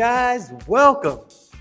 guys, welcome.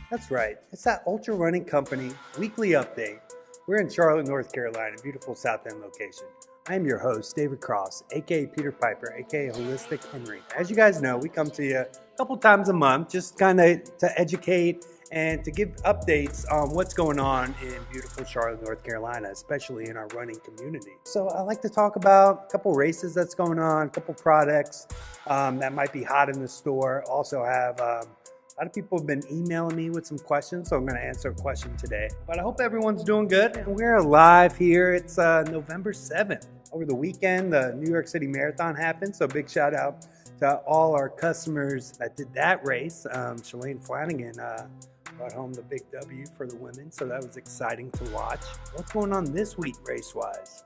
That's right, it's that Ultra Running Company weekly update. We're in Charlotte, North Carolina, beautiful South End location. I am your host, David Cross, aka Peter Piper, aka Holistic Henry. As you guys know, we come to you a couple times a month just kind of to educate and to give updates on what's going on in beautiful Charlotte, North Carolina, especially in our running community. So I like to talk about a couple races that's going on, a couple products that might be hot in the store. Also have a lot of people have been emailing me with some questions, so I'm going to answer a question today. But I hope everyone's doing good. And we're live here. It's November 7th. Over the weekend, the New York City Marathon happened, so big shout out to all our customers that did that race. Shalane Flanagan brought home the big W for the women, so that was exciting to watch. What's going on this week race-wise?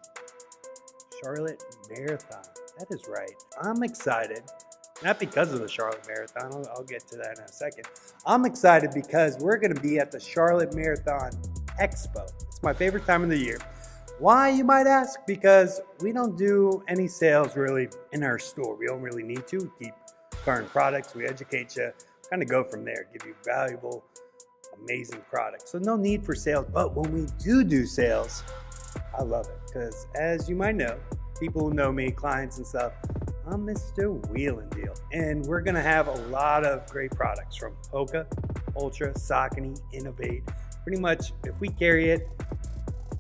Charlotte Marathon. That is right. I'm excited. Not because of the Charlotte Marathon. I'll get to that in a second. I'm excited because we're going to be at the Charlotte Marathon Expo. It's my favorite time of the year. Why, you might ask? Because we don't do any sales really in our store. We don't really need to. We keep current products. We educate you. Kind of go from there. Give you valuable, amazing products. So no need for sales. But when we do sales, I love it. Because as you might know, people who know me, clients and stuff, I'm Mr. Wheel and Deal. And we're going to have a lot of great products from Hoka, Ultra, Saucony, Innovate. Pretty much, if we carry it,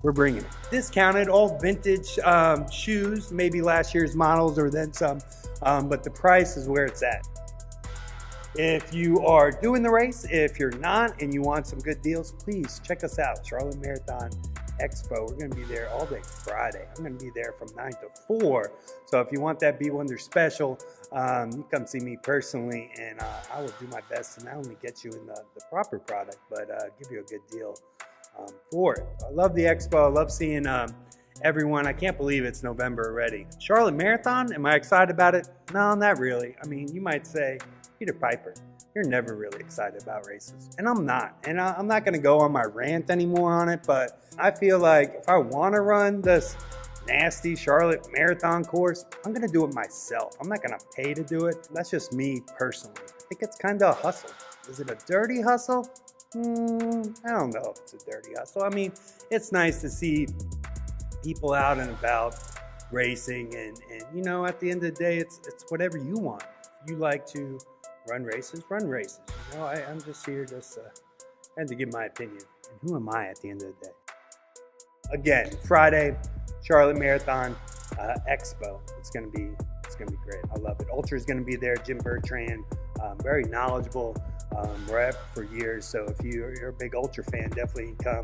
we're bringing it. Discounted, all vintage shoes, maybe last year's models or then some, but the price is where it's at. If you are doing the race, if you're not and you want some good deals, please check us out, Charlotte Marathon Expo. We're going to be there all day Friday. I'm going to be there from 9 to 4. So if you want that Be Wonder special, you come see me personally, and I will do my best to not only get you in the proper product, but give you a good deal for it. I love the expo. I love seeing everyone. I can't believe it's November already. Charlotte Marathon, am I excited about it? No, not really. I mean, you might say, Peter Piper, you're never really excited about races. And I'm not. And I'm not going to go on my rant anymore on it, but I feel like if I want to run this nasty Charlotte Marathon course, I'm going to do it myself. I'm not going to pay to do it. That's just me personally. I think it's kind of a hustle. Is it a dirty hustle? I don't know if it's a dirty hustle. I mean, it's nice to see people out and about racing, and you know, at the end of the day, it's whatever you want. If you like to run races, run races. You know, I'm just here and to give my opinion. And who am I at the end of the day? Again, Friday, Charlotte Marathon Expo. It's gonna be great. I love it. Ultra is gonna be there. Jim Bertrand, very knowledgeable. Rep for years. So if you're a big Ultra fan, definitely come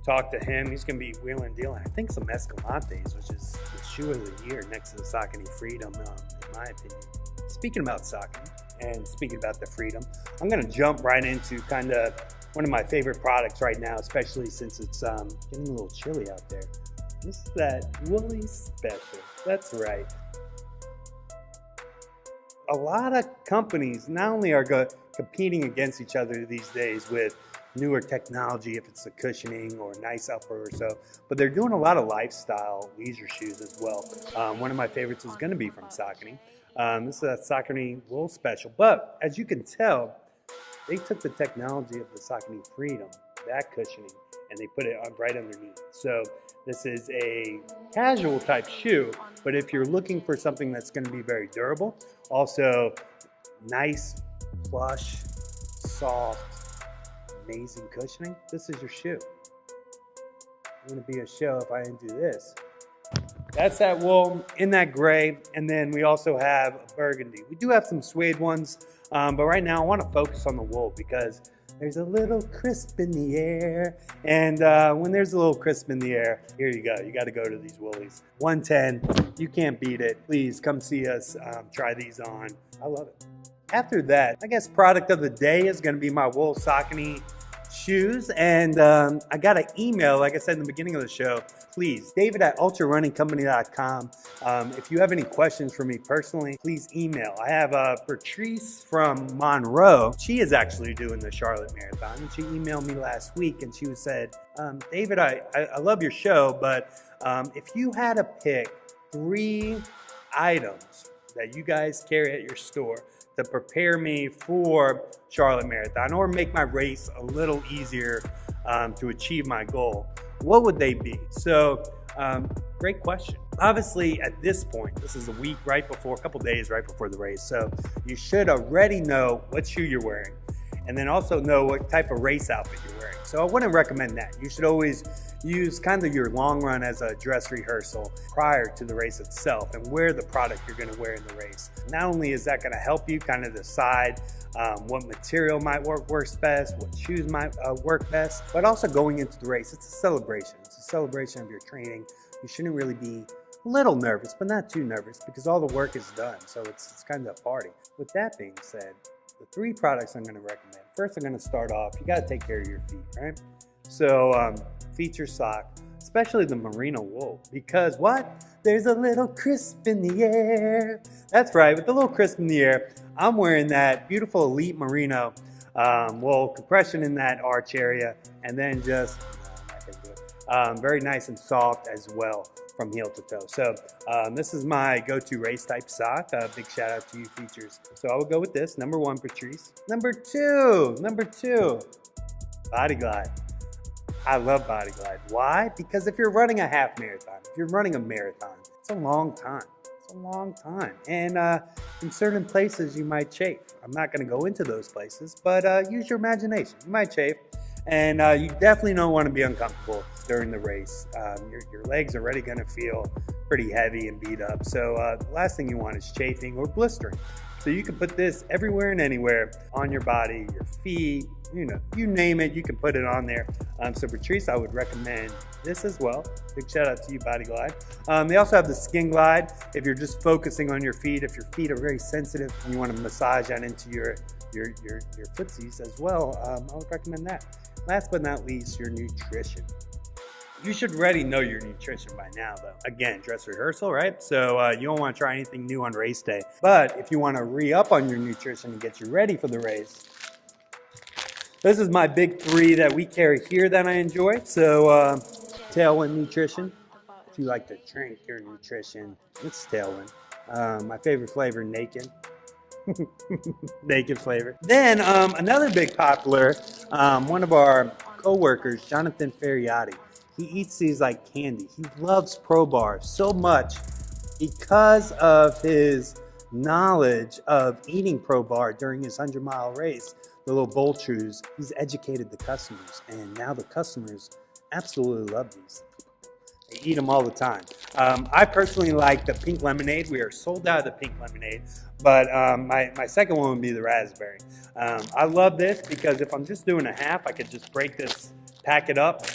talk to him. He's going to be wheeling and dealing. I think some Escalantes, which is the shoe of the year next to the Saucony Freedom, in my opinion. Speaking about Saucony and speaking about the Freedom, I'm going to jump right into kind of one of my favorite products right now, especially since it's getting a little chilly out there. This is that Woolly Special. That's right. A lot of companies not only are competing against each other these days with newer technology, if it's the cushioning or nice upper or so, but they're doing a lot of lifestyle leisure shoes as well. One of my favorites is going to be from Saucony. This is a Saucony Wool Special, but as you can tell, they took the technology of the Saucony Freedom, that cushioning, and they put it on right underneath. So this is a casual type shoe, but if you're looking for something that's going to be very durable, also nice, plush, soft, amazing cushioning, this is your shoe. It wouldn't be a show if I didn't do this. That's that wool in that gray, and then we also have a burgundy. We do have some suede ones, but right now I want to focus on the wool because there's a little crisp in the air, and when there's a little crisp in the air, here you go. You got to go to these Woolies. 110, you can't beat it. Please come see us, try these on. I love it. After that, I guess product of the day is going to be my Wool Saucony shoes, and I got an email, like I said in the beginning of the show. Please, David at ultrarunningcompany.com. If you have any questions for me personally, please email. I have Patrice from Monroe. She is actually doing the Charlotte Marathon, and she emailed me last week, and she said, David, I love your show, but if you had to pick 3 items that you guys carry at your store to prepare me for Charlotte Marathon or make my race a little easier to achieve my goal, what would they be? So great question. Obviously at this point, this is a couple days right before the race. So you should already know what shoe you're wearing and then also know what type of race outfit you're wearing. So I wouldn't recommend that. You should always use kind of your long run as a dress rehearsal prior to the race itself and wear the product you're gonna wear in the race. Not only is that gonna help you kind of decide what material might works best, what shoes might work best, but also going into the race, it's a celebration. It's a celebration of your training. You shouldn't really be a little nervous, but not too nervous because all the work is done. So it's kind of a party. With that being said, the 3 products I'm gonna recommend. First, I'm gonna start off, you gotta take care of your feet, right? So feature sock, especially the merino wool, because what? There's a little crisp in the air. That's right, with a little crisp in the air, I'm wearing that beautiful Elite merino wool, compression in that arch area, and then just, very nice and soft as well from heel to toe. So this is my go-to race type sock. Big shout out to you, Features. So I would go with this, number 1, Patrice. Number two, Body Glide. I love Body Glide. Why? Because if you're running a half marathon, if you're running a marathon, it's a long time. It's a long time. And in certain places you might chafe. I'm not gonna go into those places, but use your imagination. You might chafe. And you definitely don't want to be uncomfortable during the race. Your legs are already going to feel pretty heavy and beat up. So the last thing you want is chafing or blistering. So you can put this everywhere and anywhere on your body, your feet, you name it, you can put it on there. So Patrice, I would recommend this as well. Big shout out to you, Body Glide. They also have the Skin Glide. If you're just focusing on your feet, if your feet are very sensitive and you want to massage that into your footsies as well, I would recommend that. Last but not least, your nutrition. You should already know your nutrition by now, though. Again, dress rehearsal, right? So you don't want to try anything new on race day. But if you want to re-up on your nutrition and get you ready for the race, this is my big 3 that we carry here that I enjoy. So Tailwind Nutrition. If you like to drink your nutrition, it's Tailwind. My favorite flavor, Naked. Naked flavor. Then another big popular, one of our co-workers, Jonathan Ferriotti, he eats these like candy. He loves Pro Bars so much because of his knowledge of eating Pro Bar during his 100-mile race, the little bowl chews. He's educated the customers, and now the customers absolutely love these. They eat them all the time. I personally like the pink lemonade. We are sold out of the pink lemonade, but my second one would be the raspberry. I love this because if I'm just doing a half, I could just break this, pack it up,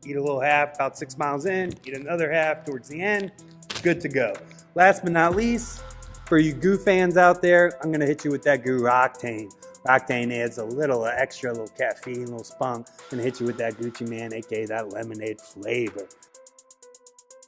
eat a little half about 6 miles in, eat another half towards the end, good to go. Last but not least, for you GU fans out there, I'm gonna hit you with that GU Octane. Octane adds a little extra, a little caffeine, a little spunk. I'm gonna hit you with that Gucci Man, aka that lemonade flavor.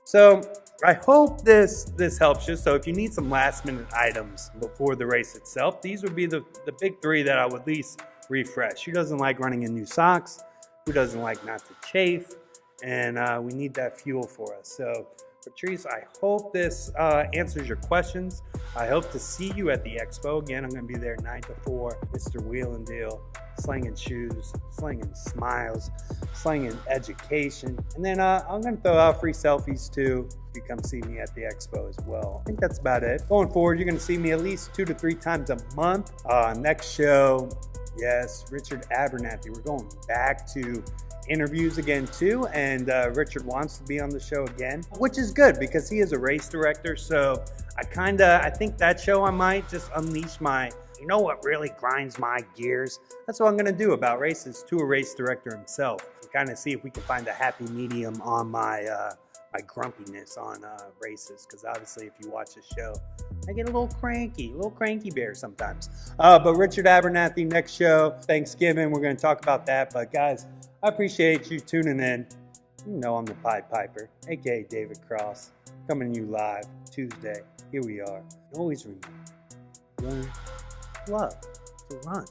So I hope this helps you. So if you need some last minute items before the race itself, these would be the big 3 that I would at least refresh. Who doesn't like running in new socks? Who doesn't like not to chafe? And we need that fuel for us. So Patrice, I hope this answers your questions. I hope to see you at the expo. Again, I'm going to be there 9 to 4, Mr. Wheel and Deal, slinging shoes, slinging smiles, slinging education. And then I'm going to throw out free selfies too if you come see me at the expo as well. I think that's about it. Going forward, you're going to see me at least 2 to 3 times a month. Next show, yes, Richard Abernathy. We're going back to interviews again too, and Richard wants to be on the show again, which is good because he is a race director. So I think that show I might just unleash my, you know what really grinds my gears? That's what I'm gonna do about races to a race director himself, and kind of see if we can find a happy medium on my my grumpiness on races, because obviously if you watch the show, I get a little cranky bear sometimes. But Richard Abernathy, next show, Thanksgiving, we're gonna talk about that. But guys, I appreciate you tuning in. You know I'm the Pied Piper, aka David Cross, coming to you live Tuesday. Here we are. And always remember, learn, love, to run.